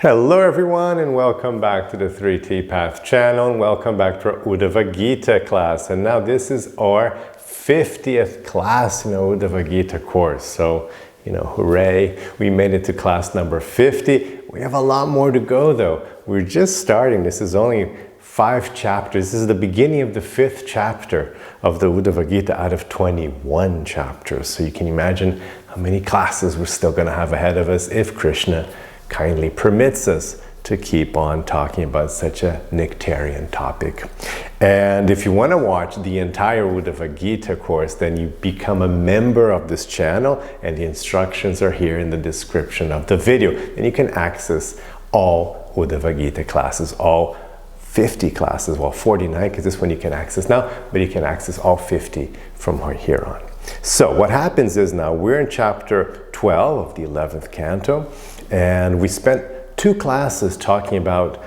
Hello everyone and welcome back to the 3T Path channel and welcome back to our Uddhava-gita class. And now this is our 50th class in our Uddhava-gita course. So, hooray, we made it to class number 50. We have a lot more to go though. We're just starting. This is only 5 chapters. This is the beginning of the 5th chapter of the Uddhava-gita out of 21 chapters. So you can imagine how many classes we're still going to have ahead of us if Krishna kindly permits us to keep on talking about such a nectarian topic. And if you want to watch the entire Uddhava-gita course, then you become a member of this channel and the instructions are here in the description of the video. And you can access all Uddhava-gita classes, all 50 classes, well 49 because this one you can access now, but you can access all 50 from here on. So what happens is now we're in chapter 12 of the 11th canto, and we spent 2 classes talking about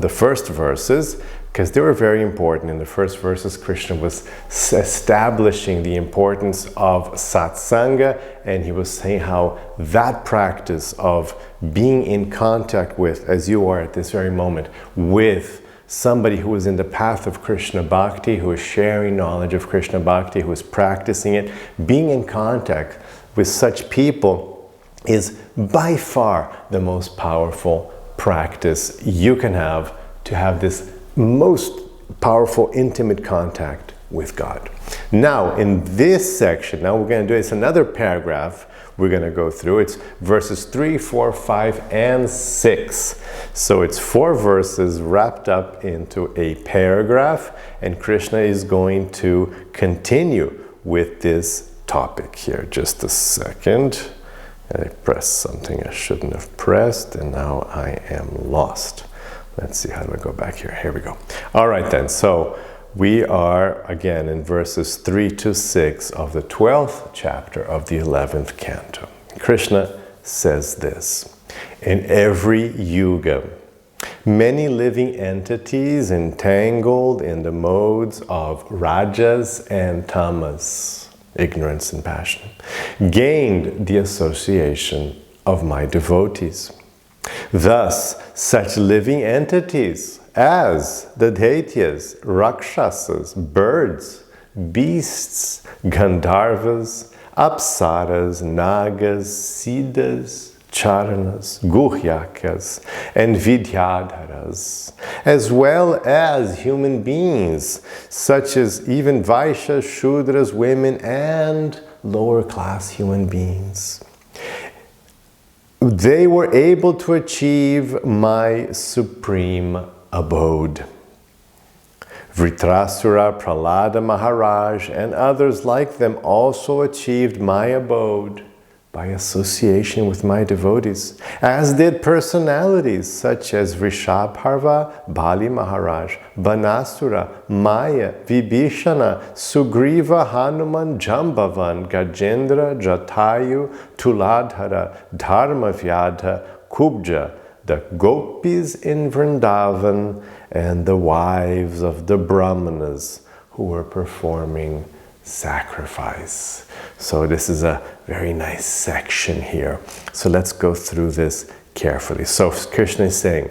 the first verses because they were very important. In the first verses, Krishna was establishing the importance of sat-sanga, and he was saying how that practice of being in contact with, as you are at this very moment, with somebody who is in the path of Krishna Bhakti, who is sharing knowledge of Krishna Bhakti, who is practicing it, being in contact with such people is by far the most powerful practice you can have to have this most powerful intimate contact with God. Now in this section, now we're going to do it's another paragraph we're going to go through. It's verses 3, 4, 5, and 6. So it's 4 verses wrapped up into a paragraph, and Krishna is going to continue with this topic here. Just a second. I pressed something I shouldn't have pressed, and now I am lost. Let's see, how do I go back here? Here we go. All right then, so we are again in verses 3 to 6 of the 12th chapter of the 11th canto. Krishna says this: in every yuga, many living entities entangled in the modes of rajas and tamas, ignorance and passion, gained the association of my devotees. Thus, such living entities as the daityas, rakshasas, birds, beasts, gandharvas, apsaras, nagas, siddhas, charanas, guhyakas, and vidyadharas, as well as human beings, such as even vaishyas, shudras, women, and lower class human beings. They were able to achieve my supreme abode. Vritrasura, Prahlada Maharaj, and others like them also achieved my abode by association with my devotees, as did personalities such as Rishabharva, Bali Maharaj, Banasura, Maya, Vibhishana, Sugriva, Hanuman, Jambavan, Gajendra, Jatayu, Tuladhara, Dharmavyadha, Kubja, the gopis in Vrindavan, and the wives of the brahmanas who were performing sacrifice. So this is a very nice section here. So let's go through this carefully. So Krishna is saying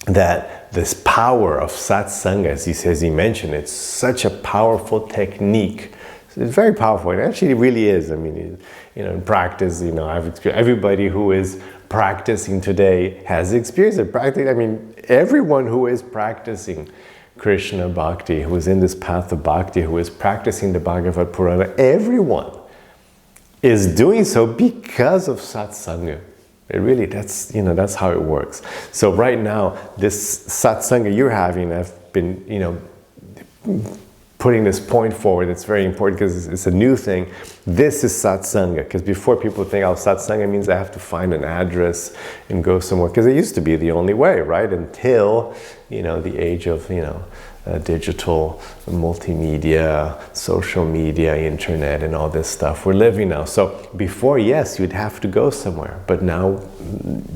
that this power of sat-sanga, as he mentioned, it's such a powerful technique. It's very powerful. It actually really is. I mean, in practice, everybody who is practicing today has experienced it. Everyone who is practicing Krishna Bhakti, who is in this path of Bhakti, who is practicing the Bhagavad Purana, everyone is doing so because of sat-sanga. That's how it works. So right now, this sat-sanga you're having, I've been, putting this point forward. It's very important because it's a new thing. This is sat-sanga, because before people think, oh, sat-sanga means I have to find an address and go somewhere, because it used to be the only way, right? Until, the age of, digital multimedia, social media, internet, and all this stuff we're living now. So before, yes, you'd have to go somewhere, but now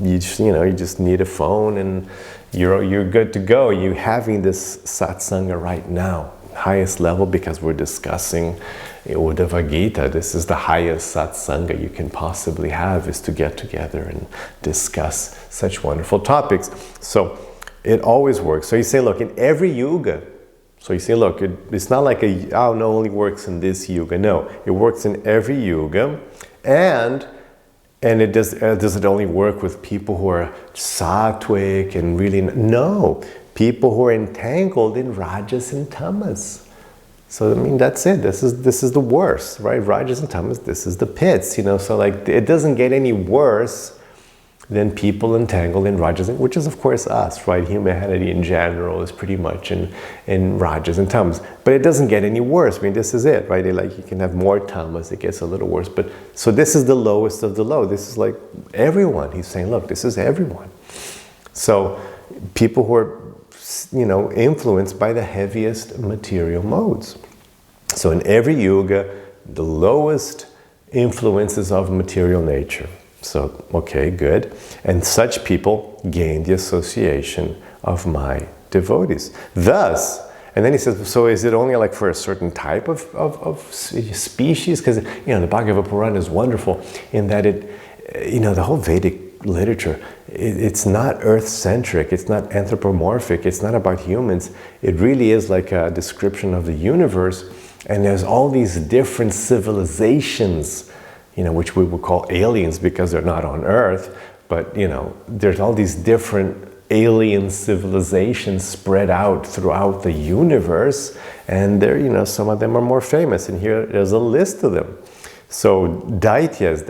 you just need a phone and you're good to go. You're having this sat-sanga right now. highest level because we're discussing Uddhava-gita. This is the highest sat-sanga you can possibly have, is to get together and discuss such wonderful topics. So it always works. So you say, look, in every yuga, so you say, look, it's not like it only works in this yuga. No, it works in every yuga. And it does it only work with people who are sattvic and really... No, people who are entangled in rajas and tamas. So, I mean, that's it. This is the worst, right? Rajas and tamas, this is the pits, you know. So, like, it doesn't get any worse than people entangled in rajas, which is, of course, us, right? Humanity in general is pretty much in rajas and tamas. But it doesn't get any worse. I mean, this is it, right? Like, you can have more tamas, it gets a little worse. But so this is the lowest of the low. This is like everyone. He's saying, look, this is everyone. So people who are, you know, influenced by the heaviest material modes. So in every yuga, the lowest influences of material nature. So, okay, good. And such people gain the association of my devotees. Thus, and then he says, so is it only like for a certain type of species? Because, you know, the Bhagavad Purana is wonderful in that it, you know, the whole Vedic literature, it's not earth-centric, it's not anthropomorphic, it's not about humans. It really is like a description of the universe. And there's all these different civilizations, you know, which we would call aliens because they're not on Earth, but, you know, there's all these different alien civilizations spread out throughout the universe, and they're, you know, some of them are more famous, and here there's a list of them. So Daityas,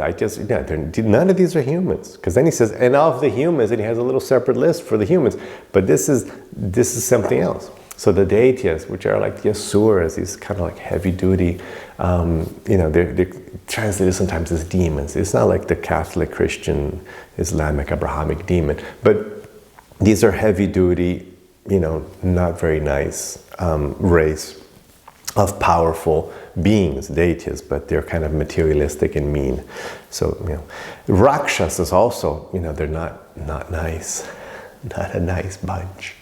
yeah, none of these are humans, because then he says, and of the humans, and he has a little separate list for the humans, but this is something else. So the Daityas, which are like the Asuras, these kind of like heavy-duty, you know, they're translated sometimes as demons. It's not like the Catholic, Christian, Islamic, Abrahamic demon, but these are heavy-duty, you know, not very nice race of powerful beings, Daityas, but they're kind of materialistic and mean. So, you know, Rakshasas also, you know, they're not nice, not a nice bunch.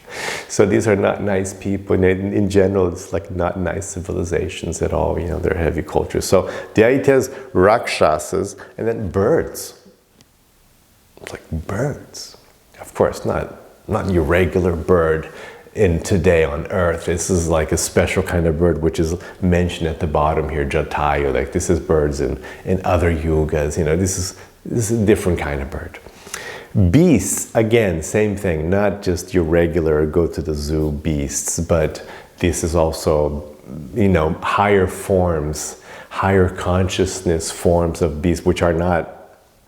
So these are not nice people. In general, it's like not nice civilizations at all. You know, they're heavy cultures. So Daityas, Rakshasas, and then birds. It's like birds. Of course, not your regular bird in today on Earth. This is like a special kind of bird, which is mentioned at the bottom here, Jatayu. Like this is birds in other yugas. You know, this is a different kind of bird. Beasts, again, same thing, not just your regular go to the zoo beasts, but this is also, you know, higher forms, higher consciousness forms of beasts, which are not,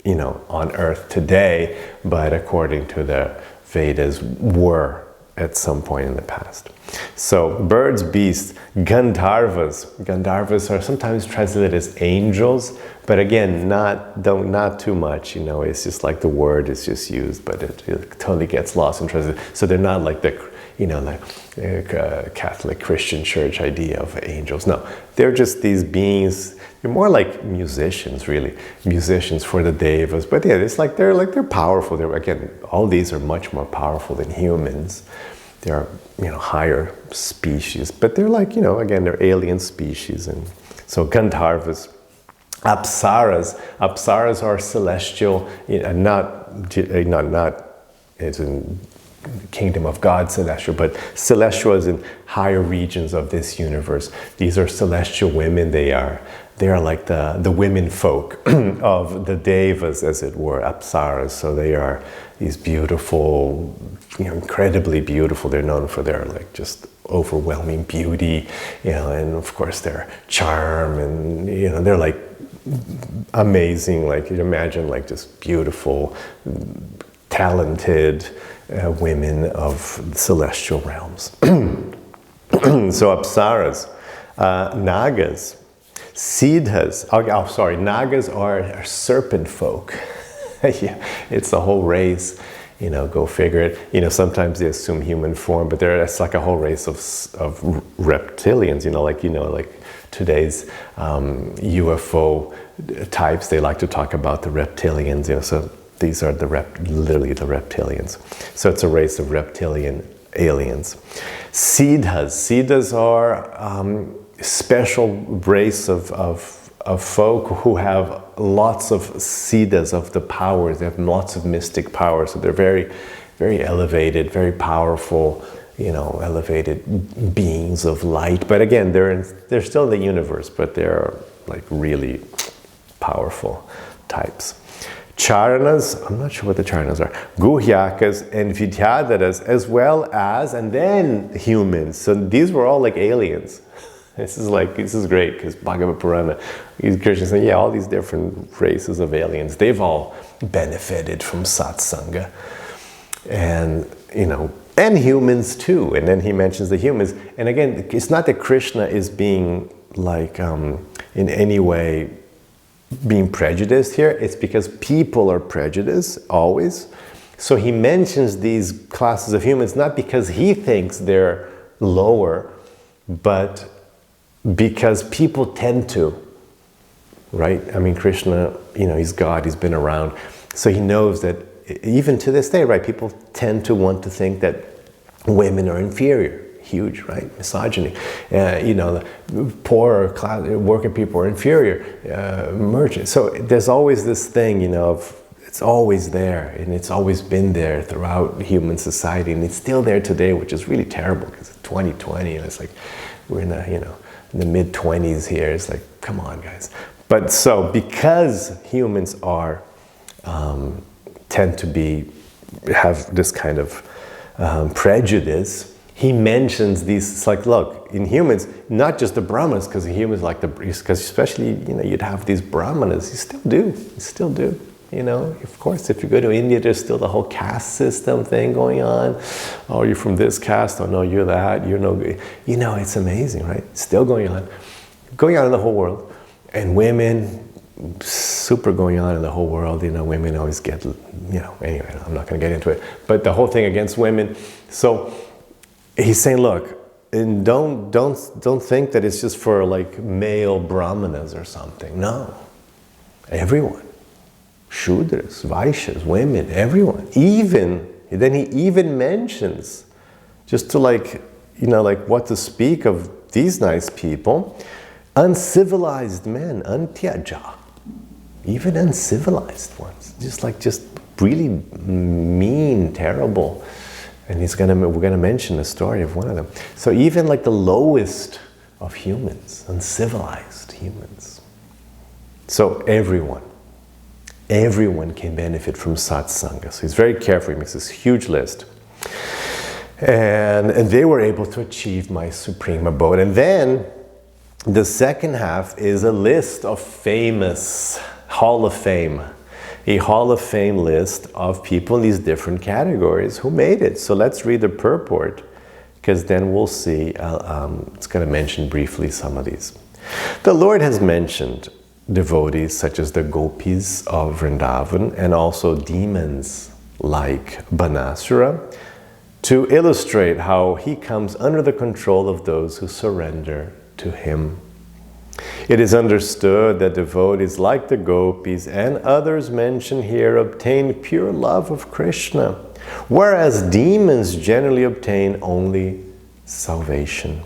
you know, on Earth today, but according to the Vedas were at some point in the past. So birds, beasts, Gandharvas. Gandharvas are sometimes translated as angels, but again, not too much, you know, it's just like the word is just used, but it totally gets lost in translation. So they're not like the, you know, like Catholic Christian church idea of angels. No, they're just these beings. They're more like musicians, really. Musicians for the devas. But yeah, it's like they're powerful. They're, again, all these are much more powerful than humans. They're, you know, higher species. But they're like, you know, again, they're alien species. And so Gandharvas. Apsaras. Apsaras are celestial, you know, not it's in kingdom of God celestial, but celestial is in higher regions of this universe. These are celestial women. They are like the women folk of the devas, as it were, Apsaras. So they are these beautiful, you know, incredibly beautiful. They're known for their like just overwhelming beauty, you know, and of course their charm, and you know, they're like amazing. Like you imagine, like just beautiful, talented women of celestial realms. So Apsaras, Nagas, Siddhas. Oh, sorry, Nagas are serpent folk. Yeah, it's a whole race. You know, go figure it. You know, sometimes they assume human form, but it's like a whole race of reptilians. You know, like today's UFO types. They like to talk about the reptilians. You know, so these are literally the reptilians. So it's a race of reptilian aliens. Siddhas are special race of folk who have lots of siddhas, of the powers. They have lots of mystic powers, so they're very, very elevated, very powerful, elevated beings of light. But again, they're still in the universe, but they're like really powerful types. Charanas, I'm not sure what the charanas are, Guhyakas and Vidyadharas, as well as, and then humans. So these were all like aliens. This is great, because Bhagavad Purana, Krishna saying, yeah, all these different races of aliens, they've all benefited from sat-sanga. And, and humans too. And then he mentions the humans. And again, it's not that Krishna is being like, in any way, being prejudiced here. It's because people are prejudiced always. So he mentions these classes of humans not because he thinks they're lower, but because people tend to, right? I mean, Krishna, he's God, he's been around. So he knows that even to this day, right, people tend to want to think that women are inferior. Huge, right? Misogyny. The poorer class, working people are inferior. Merchants. So there's always this thing, of it's always there, and it's always been there throughout human society, and it's still there today, which is really terrible because it's 2020, and it's like we're in the mid-20s here. It's like, come on, guys. But so because humans are tend to have this kind of prejudice. He mentions these, it's like, look, in humans, not just the Brahmanas, because humans because especially, you'd have these Brahmanas, you still do. Of course, if you go to India, there's still the whole caste system thing going on. Oh, you're from this caste, oh no, you're that, you're no good. It's amazing, right? It's still going on in the whole world. And women, super going on in the whole world, women always get, anyway, I'm not gonna get into it. But the whole thing against women, so, he's saying, look, and don't think that it's just for like male brahmanas or something. No, everyone, Shudras, Vaishyas, women, everyone. Then he even mentions, just to what to speak of these nice people, uncivilized men, antyaja, even uncivilized ones, just really mean, terrible. And we're gonna mention the story of one of them. So even like the lowest of humans, uncivilized humans. So everyone can benefit from sat-sanga. So he's very careful, he makes this huge list. And they were able to achieve my supreme abode. And then the second half is a list of famous Hall of Fame. A Hall of Fame list of people in these different categories who made it. So let's read the purport, because then we'll see, it's going to mention briefly some of these. The Lord has mentioned devotees such as the gopis of Vrindavan and also demons like Banasura to illustrate how he comes under the control of those who surrender to him. It is understood that devotees like the gopis and others mentioned here obtain pure love of Krishna, whereas demons generally obtain only salvation.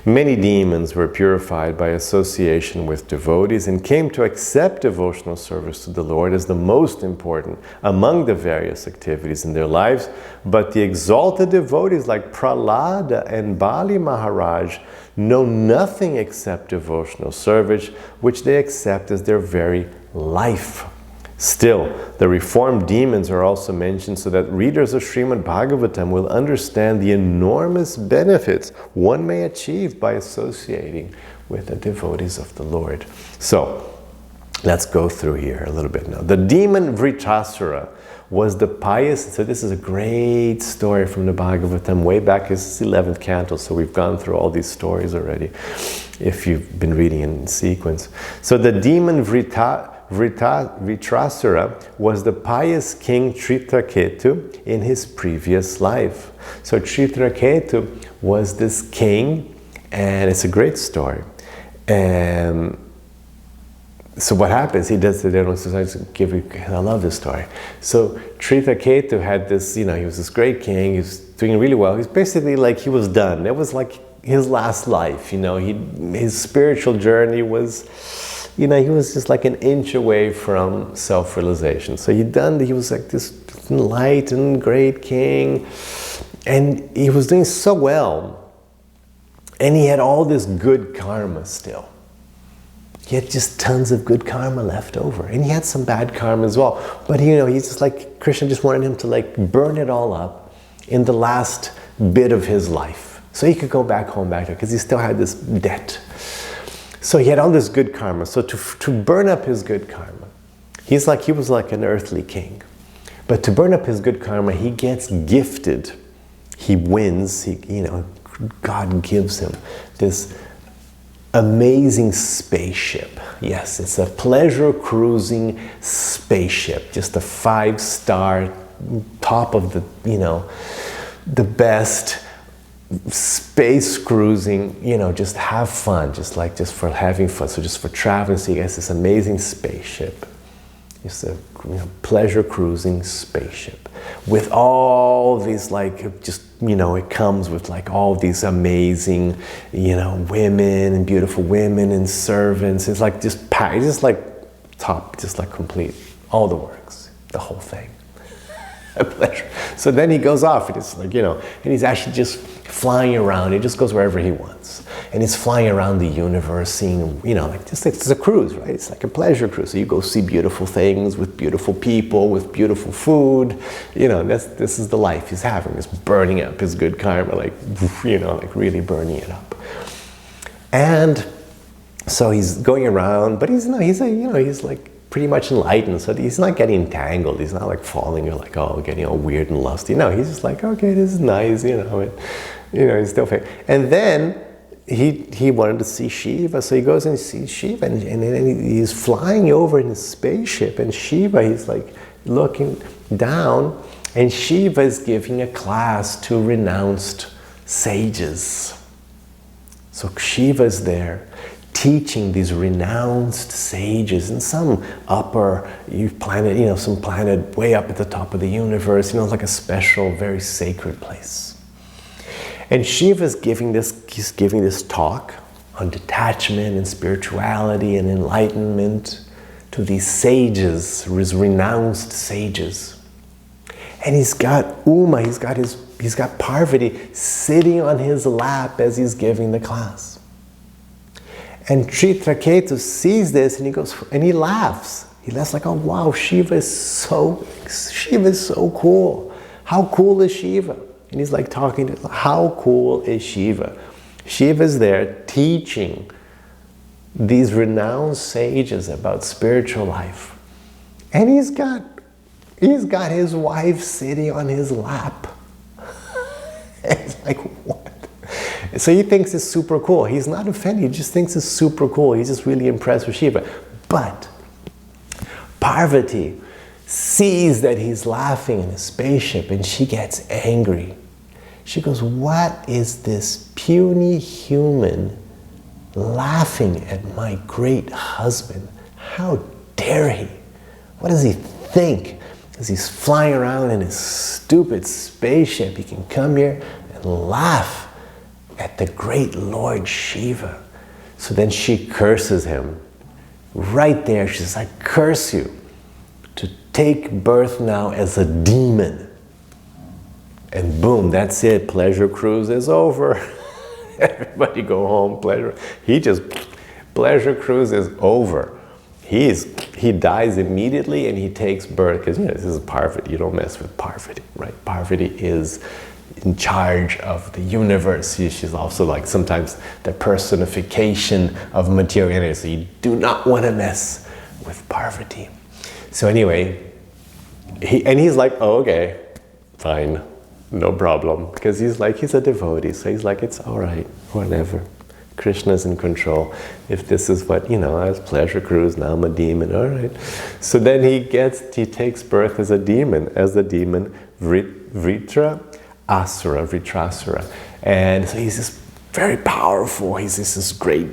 Many demons were purified by association with devotees and came to accept devotional service to the Lord as the most important among the various activities in their lives, but the exalted devotees like Prahlada and Bali Maharaj know nothing except devotional service, which they accept as their very life. Still, the reformed demons are also mentioned so that readers of Srimad Bhagavatam will understand the enormous benefits one may achieve by associating with the devotees of the Lord. So, let's go through here a little bit now. The demon Vritasura was the pious, so this is a great story from the Bhagavatam, way back, this is 11th canto, so we've gone through all these stories already, if you've been reading in sequence. So the demon Vritasura was the pious king Chitraketu in his previous life. So Chitraketu was this king, and it's a great story. And So what happens? He does the dental exercise. I love this story. So Ketu had this, he was this great king. He was doing really well. He's basically like, he was done. It was like his last life. His spiritual journey was, he was just like an inch away from self-realization. So he was like this enlightened, great king, and he was doing so well, and he had all this good karma still. He had just tons of good karma left over, and he had some bad karma as well. But he's just like, Krishna just wanted him to like burn it all up in the last bit of his life, so he could go back home because he still had this debt. So he had all this good karma. So to burn up his good karma, he was like an earthly king. But to burn up his good karma, he gets gifted. He wins. God gives him this amazing spaceship. Yes, it's a pleasure cruising spaceship. Just a 5-star, top of the best space cruising, just have fun, just for having fun. So just for traveling, so he gets this amazing spaceship. It's a pleasure cruising spaceship with all these it comes with like all these amazing, women and beautiful women and servants. It's like just packed, just like top, just like complete, all the works, the whole thing. A pleasure. So then he goes off, and it's like, and he's actually just flying around. He just goes wherever he wants. And he's flying around the universe, seeing, it's a cruise, right? It's like a pleasure cruise. So you go see beautiful things with beautiful people, with beautiful food. This is the life he's having. He's burning up his good karma, like really burning it up. And so he's going around, but he's like pretty much enlightened, so he's not getting entangled. He's not like falling or like, getting all weird and lusty. No, he's just like, okay, this is nice, he's still fair. And then he wanted to see Shiva, so he goes and sees Shiva, and then he's flying over in his spaceship, and Shiva, he's like looking down, and Shiva is giving a class to renounced sages. So Shiva is there, teaching these renounced sages in some upper planet, some planet way up at the top of the universe, like a special, very sacred place. And Shiva's giving this talk on detachment and spirituality and enlightenment to these sages, these renounced sages. And he's got Uma, he's got Parvati sitting on his lap as he's giving the class. And Ketu sees this, and he goes, and he laughs. He laughs like, oh wow, Shiva is so cool. How cool is Shiva? And he's like talking to, how cool is Shiva? Shiva's there teaching these renowned sages about spiritual life. And he's got his wife sitting on his lap. It's like, what? So he thinks it's super cool. He's not offended, he just thinks it's super cool. He's just really impressed with Shiva. But Parvati sees that he's laughing in a spaceship, and she gets angry. She goes, what is this puny human laughing at my great husband? How dare he? What does he think? As he's flying around in his stupid spaceship, he can come here and laugh at the great Lord Shiva. So then she curses him. Right there, she says, I curse you to take birth now as a demon. And boom, that's it. Pleasure cruise is over. Everybody go home. Pleasure cruise is over. He dies immediately, and he takes birth, because this is Parvati. You don't mess with Parvati, right? Parvati is in charge of the universe. She's also like sometimes the personification of material energy. So you do not want to mess with Parvati. So anyway, he's like, oh, okay, fine, no problem. Because he's a devotee. So he's like, it's all right, whatever. Krishna's in control. If this is what, I was pleasure cruise, now I'm a demon, all right. So then he takes birth as a demon Vritrasura. And so he's this very powerful, he's this great,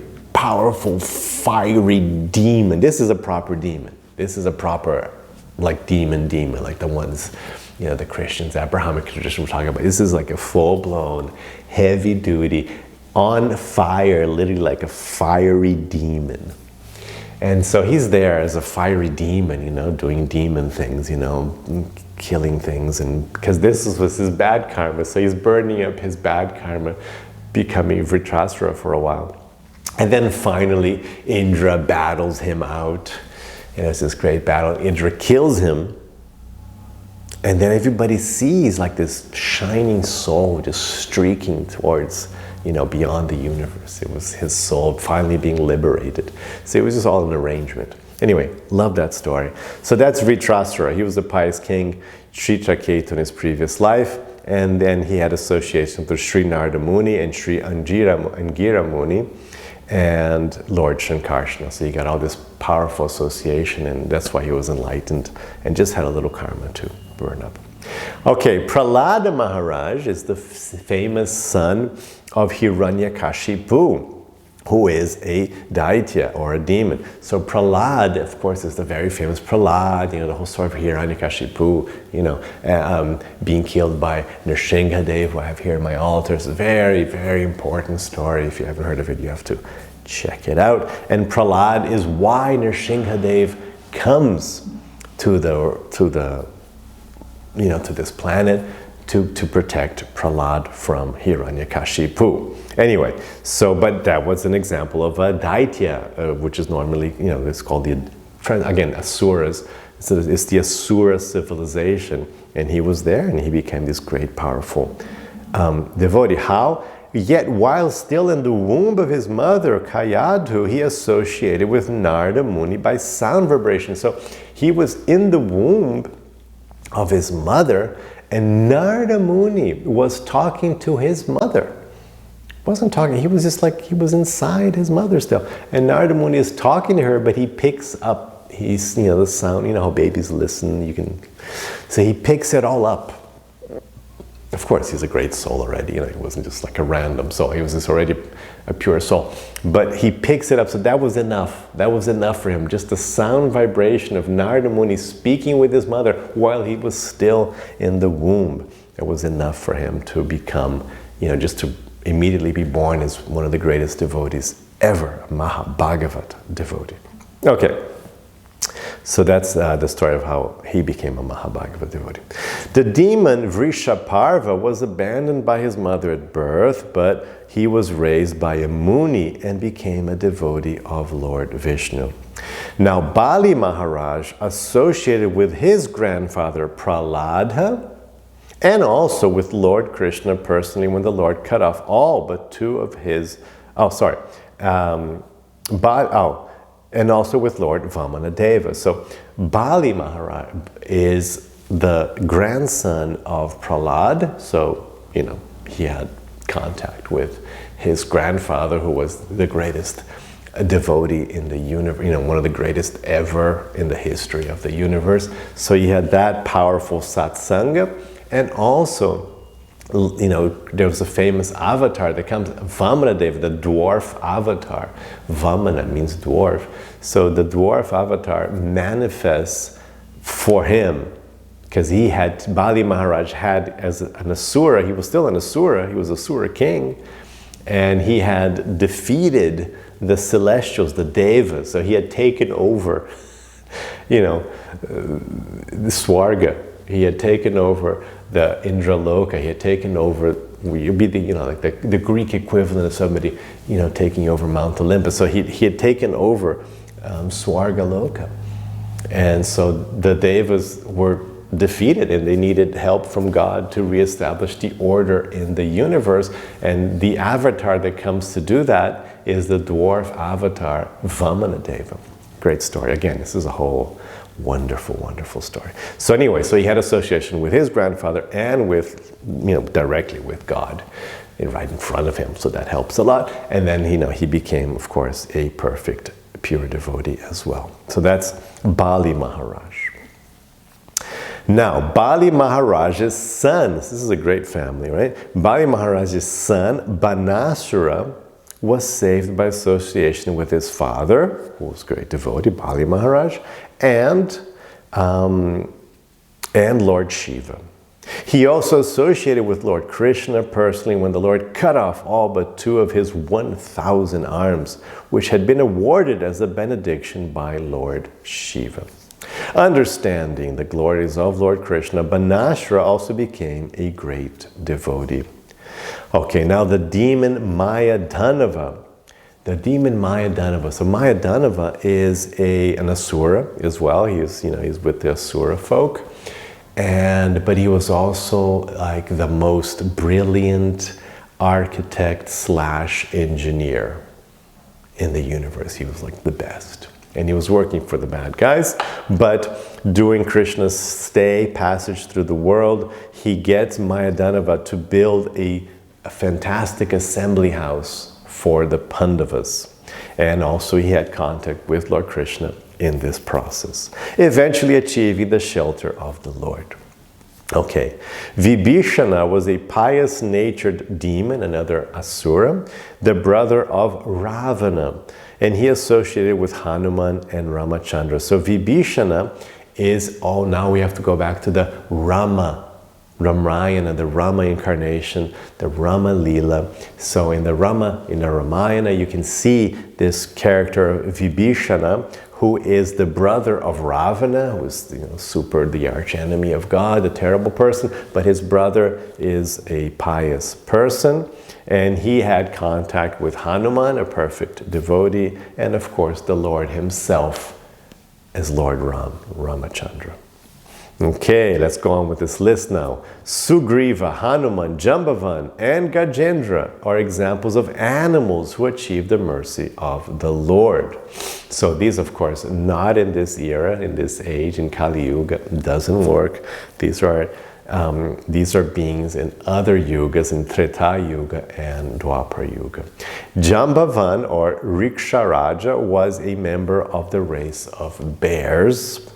powerful, fiery demon. This is a proper demon. This is a proper, like, demon, like the ones, you know, the Christians, Abrahamic tradition we're talking about. This is like a full-blown, heavy-duty, on fire, literally like a fiery demon. And so he's there as a fiery demon, you know, doing demon things, you know, killing things, and because this was his bad karma, so he's burning up his bad karma, becoming Vritrasura for a while. And then finally, Indra battles him out. And it's this great battle. Indra kills him. And then everybody sees like this shining soul just streaking towards, you know, beyond the universe. It was his soul finally being liberated. So it was just all an arrangement. Anyway, love that story. So that's Vritrasura. He was a pious king, Sri Chaketu in his previous life. And then he had associations with Sri Narada Muni and Sri Angira Muni and Lord Shankarshana. So he got all this powerful association, and that's why he was enlightened and just had a little karma to burn up. Okay, Prahlada Maharaj is the famous son of Hiranyakashipu, who is a daitya or a demon. So Prahlad, of course, is the very famous Prahlad, you know, the whole story of Hiranyakashipu, you know, being killed by Nrsimhadev, who I have here in my altar. It's a very, very important story. If you haven't heard of it, you have to check it out. And Prahlad is why Nrsimhadev comes to this planet to protect Prahlad from Hiranyakashipu. Anyway, so, but that was an example of a daitya, which is normally, you know, it's called again, asuras. So it's the asura civilization. And he was there, and he became this great, powerful devotee. How? Yet while still in the womb of his mother, Kayadhu, he associated with Narada Muni by sound vibration. So he was in the womb of his mother, and Narada Muni was talking to his mother. Wasn't talking, he was just like, he was inside his mother still. And Narada Muni is talking to her, but he picks up, he's, you know, the sound, you know how babies listen, so he picks it all up. Of course, he's a great soul already, you know, he wasn't just like a random soul, he was just already a pure soul. But he picks it up, so that was enough. That was enough for him. Just the sound vibration of Narada Muni speaking with his mother while he was still in the womb. It was enough for him to become, you know, just to immediately be born as one of the greatest devotees ever, a Mahabhagavata devotee. Okay, so that's the story of how he became a Mahabhagavata devotee. The demon Vrishaparva was abandoned by his mother at birth, but he was raised by a Muni and became a devotee of Lord Vishnu. Now Bali Maharaj associated with his grandfather Prahlada, and also with Lord Krishna personally when the Lord cut off all but two of his, and also with Lord Vamanadeva. So Bali Maharaj is the grandson of Prahlad, so, you know, he had contact with his grandfather, who was the greatest devotee in the universe, you know, one of the greatest ever in the history of the universe. So he had that powerful sat-sanga. And also, you know, there was a famous avatar that comes, Vamanadeva, the dwarf avatar. Vamana means dwarf. So the dwarf avatar manifests for him, because he had, Bali Maharaj had, as an asura, he was still an asura, he was asura king, and he had defeated the celestials, the devas. So he had taken over, you know, the Swarga. He had taken over the Indraloka. He had taken over, you'd be the, you know, like the Greek equivalent of somebody, you know, taking over Mount Olympus. So he had taken over Swargaloka. And so the Devas were defeated, and they needed help from God to reestablish the order in the universe. And the avatar that comes to do that is the dwarf avatar Vamanadeva. Great story. Again, this is a whole wonderful, wonderful story. So anyway, so he had association with his grandfather and with, you know, directly with God, right in front of him. So that helps a lot. And then, you know, he became, of course, a perfect, pure devotee as well. So that's Bali Maharaj. Now, Bali Maharaj's son, this is a great family, right? Bali Maharaj's son, Banasura, was saved by association with his father, who was a great devotee, Bali Maharaj, and Lord Shiva. He also associated with Lord Krishna personally when the Lord cut off all but 2 of his 1,000 arms, which had been awarded as a benediction by Lord Shiva. Understanding the glories of Lord Krishna, Banashra also became a great devotee. Okay, now the demon Mayadanava. The demon Mayadanava. So Mayadanava is an asura as well. He's with the asura folk. But he was also like the most brilliant architect / engineer in the universe. He was like the best. And he was working for the bad guys. But during Krishna's passage through the world, he gets Mayadanava to build a fantastic assembly house for the Pandavas. And also he had contact with Lord Krishna in this process, eventually achieving the shelter of the Lord. Okay, Vibhishana was a pious-natured demon, another asura, the brother of Ravana, and he associated with Hanuman and Ramachandra. So Vibhishana is, now we have to go back to the Ramayana, the Rama incarnation, the Rama Leela. So in the Ramayana, you can see this character Vibhishana, who is the brother of Ravana, who is the arch enemy of God, a terrible person, but his brother is a pious person, and he had contact with Hanuman, a perfect devotee, and of course the Lord himself as Lord Ramachandra. Okay, let's go on with this list now. Sugriva, Hanuman, Jambavan, and Gajendra are examples of animals who achieved the mercy of the Lord. So these, of course, not in this era, in this age, in Kali Yuga, doesn't work. These are beings in other yugas, in Treta Yuga and Dwapara Yuga. Jambavan, or Riksharaja, was a member of the race of bears.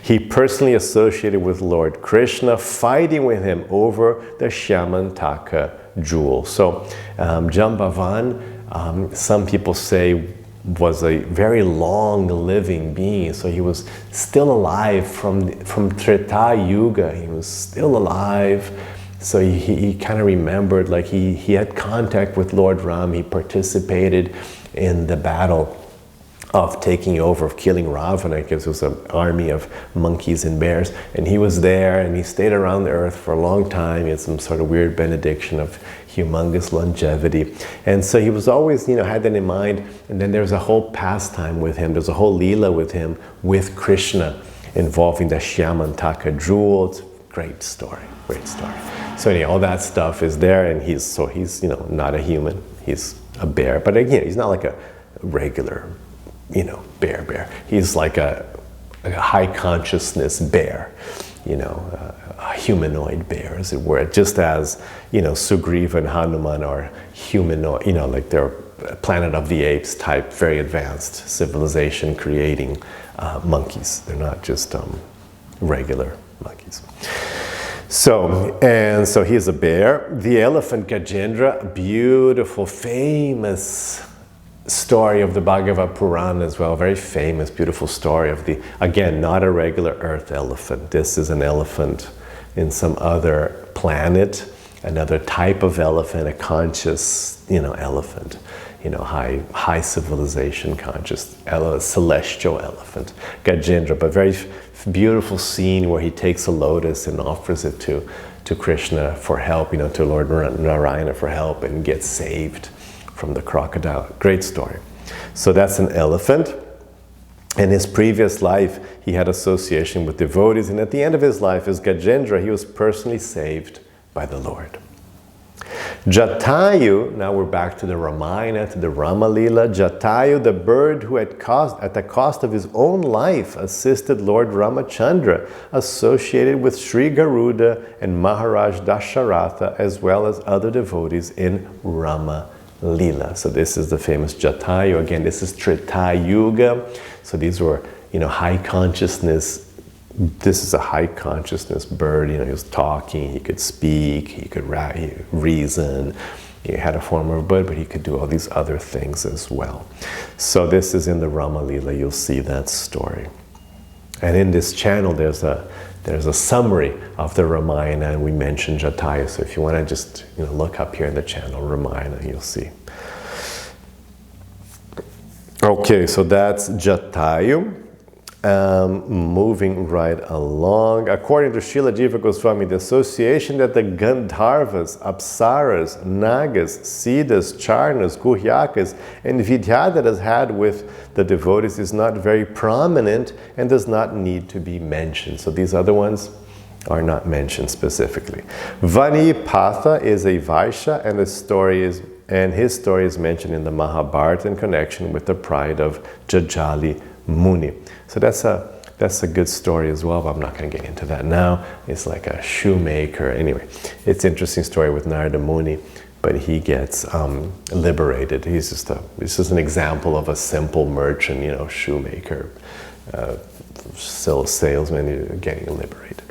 He personally associated with Lord Krishna, fighting with him over the Shyamantaka jewel. So Jambavan, some people say, was a very long-living being. So he was still alive from Treta Yuga. He was still alive. So he kind of remembered, like he had contact with Lord Ram. He participated in the battle of taking over, of killing Ravana, because it was an army of monkeys and bears, and he was there, and he stayed around the earth for a long time. He had some sort of weird benediction of humongous longevity, and so he was always, had that in mind. And then there's a whole pastime with him, there's a whole Leela with him, with Krishna, involving the Shyamantaka jewel. It's a great story. So anyway, all that stuff is there, and he's not a human, he's a bear, but again, he's not like a regular bear. He's like a high consciousness bear, a humanoid bear, as it were. Just as, Sugriva and Hanuman are humanoid, like they're Planet of the Apes type, very advanced civilization creating monkeys. They're not just regular monkeys. So he's a bear. The elephant Gajendra, beautiful, famous story of the Bhagavad Purana as well, very famous, beautiful story of again, not a regular earth elephant. This is an elephant in some other planet, another type of elephant, a conscious, elephant, high civilization conscious, celestial elephant, Gajendra, but very beautiful scene where he takes a lotus and offers it to Krishna for help, to Lord Narayana for help, and gets saved from the crocodile. Great story. So that's an elephant. In his previous life, he had association with devotees, and at the end of his life, as Gajendra, he was personally saved by the Lord. Jatayu, now we're back to the Ramayana, to the Rama Leela. Jatayu, the bird who at the cost of his own life assisted Lord Ramachandra, associated with Sri Garuda and Maharaj Dasharatha, as well as other devotees in Rama Leela. So this is the famous Jatayu. Again, this is Treta Yuga. So these were, high consciousness. This is a high consciousness bird. He was talking, he could speak, he could reason. He had a form of a bird, but he could do all these other things as well. So this is in the Rama Lila, you'll see that story. And in this channel, there's a summary of the Ramayana, and we mentioned Jatayu. So if you want to just look up here in the channel, Ramayana, you'll see. Okay, so that's Jatayu. Moving right along. According to Srila Jiva Goswami, the association that the Gandharvas, Apsaras, Nagas, Siddhas, Charnas, Guhyakas, and Vidyadharas had with the devotees is not very prominent and does not need to be mentioned. So these other ones are not mentioned specifically. Vanipatha is a Vaishya, and his story is mentioned in the Mahabharata in connection with the pride of Jajali Muni. So that's a good story as well, but I'm not going to get into that now. It's like a shoemaker. Anyway, it's an interesting story with Narada Muni, but he gets liberated. He's just an example of a simple merchant, shoemaker, salesman getting liberated.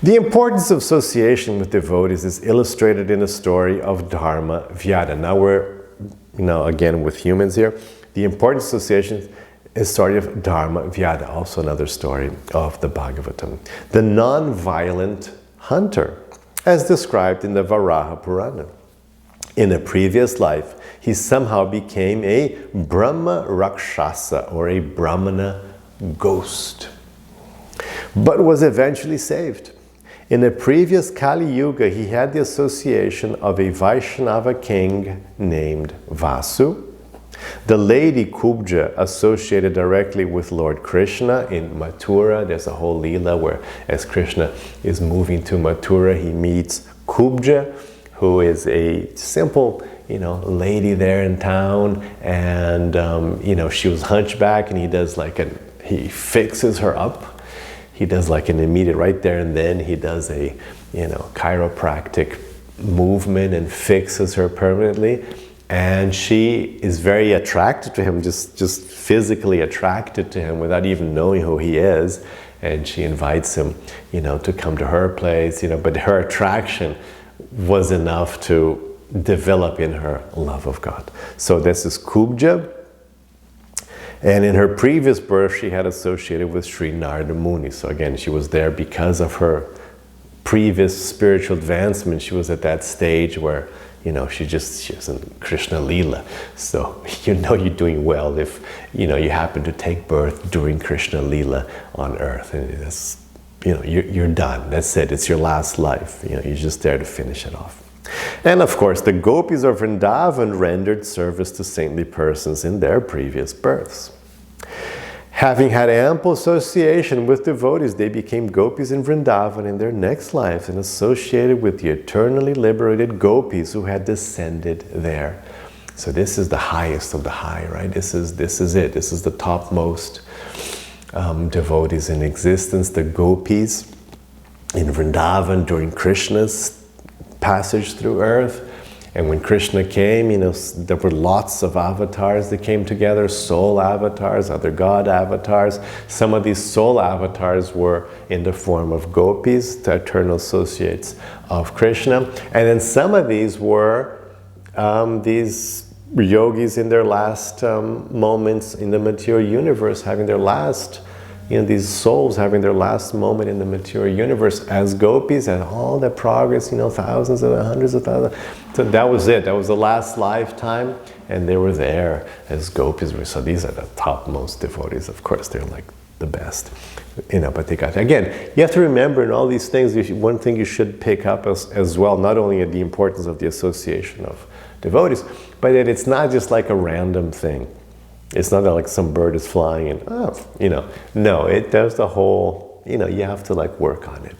The importance of association with devotees is illustrated in the story of Dharma Vyada. Now we're, again with humans here. The importance of association is story of Dharma Vyada, also another story of the Bhagavatam. The non-violent hunter, as described in the Varaha Purana. In a previous life, he somehow became a Brahma Rakshasa, or a Brahmana ghost, but was eventually saved. In a previous Kali Yuga, he had the association of a Vaishnava king named Vasu. The lady Kubja associated directly with Lord Krishna in Mathura. There's a whole Leela where as Krishna is moving to Mathura, he meets Kubja, who is a simple, lady there in town. And, she was hunchback, and he fixes her up. He does like an immediate right there and then. He does a, chiropractic movement and fixes her permanently. And she is very attracted to him, just physically attracted to him without even knowing who he is. And she invites him, to come to her place, but her attraction was enough to develop in her love of God. So this is Kubja. And in her previous birth, she had associated with Sri Narada Muni. So again, she was there because of her previous spiritual advancement. She was at that stage where she's in Krishna Leela. So you're doing well if you happen to take birth during Krishna Leela on earth, and it's, you're done. That's it. It's your last life. You're just there to finish it off. And of course, the gopis of Vrindavan rendered service to saintly persons in their previous births. Having had ample association with devotees, they became gopis in Vrindavan in their next lives and associated with the eternally liberated gopis who had descended there. So this is the highest of the high, right? This is it. This is the topmost devotees in existence, the gopis in Vrindavan during Krishna's passage through earth. And when Krishna came, there were lots of avatars that came together, soul avatars, other god avatars. Some of these soul avatars were in the form of gopis, the eternal associates of Krishna. And then some of these were these yogis in their last moments in the material universe, having their last, these souls having their last moment in the material universe as gopis, and all that progress, thousands and hundreds of thousands. So that was it. That was the last lifetime, and they were there as gopis. So these are the topmost devotees. Of course, they're like the best. But they got, again, you have to remember in all these things, one thing you should pick up as well, not only the importance of the association of devotees, but that it's not just like a random thing. It's not that like some bird is flying and, no, there's the whole, you have to work on it.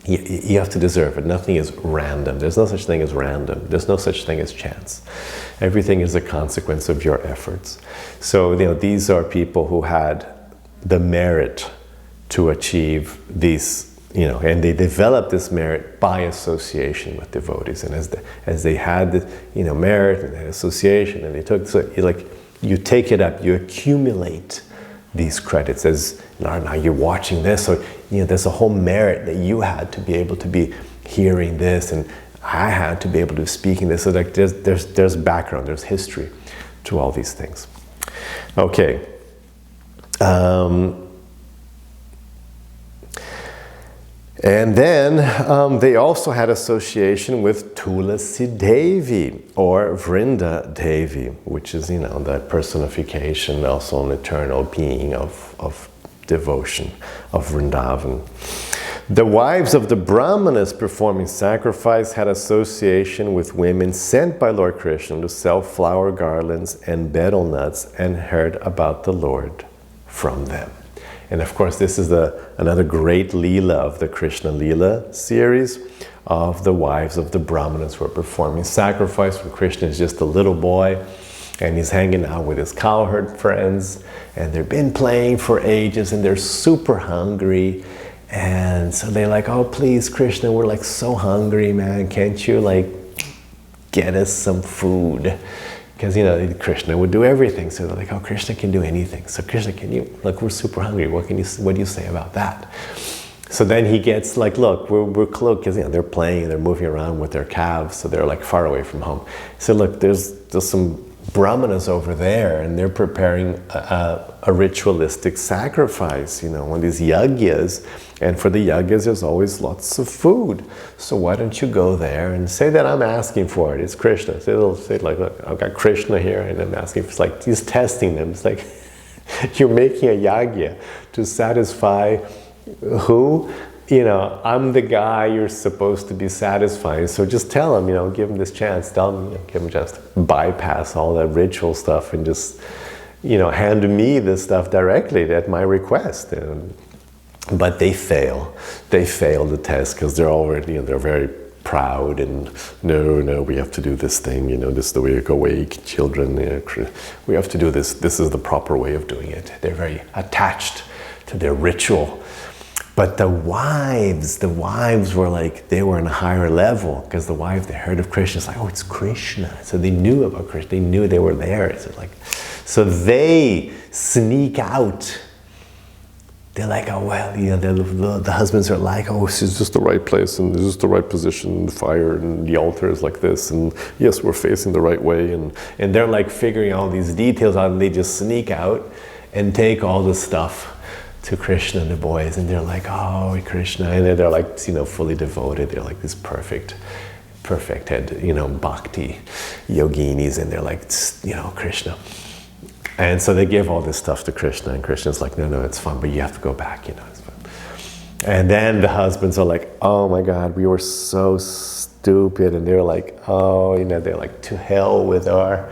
You have to deserve it. Nothing is random. There's no such thing as random. There's no such thing as chance. Everything is a consequence of your efforts. So, these are people who had the merit to achieve these, and they developed this merit by association with devotees. And as they had the, merit and association, and they took, you take it up, you accumulate these credits. As now you're watching this, so there's a whole merit that you had to be able to be hearing this, and I had to be able to speak in this. So like there's background, there's history to all these things. Okay. And then they also had association with Tulasi Devi or Vrinda Devi, which is, you know, that personification, also an eternal being of devotion, of Vrindavan. The wives of the Brahmanas performing sacrifice had association with women sent by Lord Krishna to sell flower garlands and betel nuts and heard about the Lord from them. And of course, this is another great Leela of the Krishna Leela series of the wives of the Brahmanas who are performing sacrifice when Krishna is just a little boy and he's hanging out with his cowherd friends and they've been playing for ages and they're super hungry. And so they're like, oh, please, Krishna, we're like so hungry, man. Can't you like get us some food? Because, you know, Krishna would do everything. So they're like, oh, Krishna can do anything. So Krishna, can you, like, we're super hungry. What do you say about that? So then he gets like, look, we're close, because, you know, they're playing, they're moving around with their calves. So they're like far away from home. So look, there's some Brahmanas over there and they're preparing a ritualistic sacrifice, you know, one of these yagyas. And for the yagyas, there's always lots of food. So why don't you go there and say that I'm asking for it? It's Krishna. So they'll say like, look, I've got Krishna here and I'm asking for, it's like, he's testing them. It's like, you're making a yagya to satisfy who? You know, I'm the guy you're supposed to be satisfying. So just tell him, you know, give him this chance. Tell him, you know, give him just bypass all that ritual stuff and just, you know, hand me this stuff directly at my request. But they fail. They fail the test because they're already, you know, they're very proud and no, we have to do this thing, you know, this is the way you awake children. You know, we have to do this. This is the proper way of doing it. They're very attached to their ritual. But the wives were like, they were on a higher level because the wives, they heard of Krishna. It's like, oh, it's Krishna. So they knew about Krishna. They knew they were there. So they sneak out. They're like, oh, well, you know, the husbands are like, oh, this is just the right place and this is the right position, the fire and the altar is like this. And yes, we're facing the right way. And they're like figuring all these details out and they just sneak out and take all the stuff to Krishna and the boys, and they're like, oh, Krishna, and they're like, you know, fully devoted. They're like this perfect head, you know, bhakti yoginis, and they're like, you know, Krishna. And so they give all this stuff to Krishna, and Krishna's like, no, it's fun, but you have to go back, you know, it's fun. And then the husbands are like, oh my God, we were so stupid, and they're like, oh, you know, they're like, to hell with our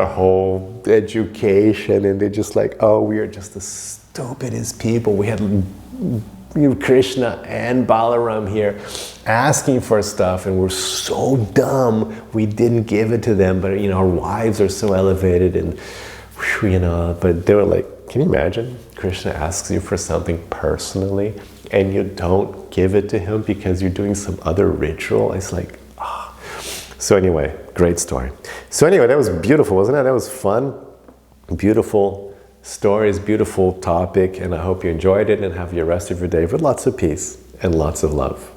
whole education, and they're just like, oh, we are just the stupidest people. We had Krishna and Balaram here asking for stuff and we're so dumb we didn't give it to them, but you know, our wives are so elevated and you know, but they were like, can you imagine? Krishna asks you for something personally and you don't give it to him because you're doing some other ritual. It's like, ah. So anyway, great story. So anyway, that was beautiful, wasn't it? That was fun, beautiful stories, beautiful topic, and I hope you enjoyed it and have the rest of your day with lots of peace and lots of love.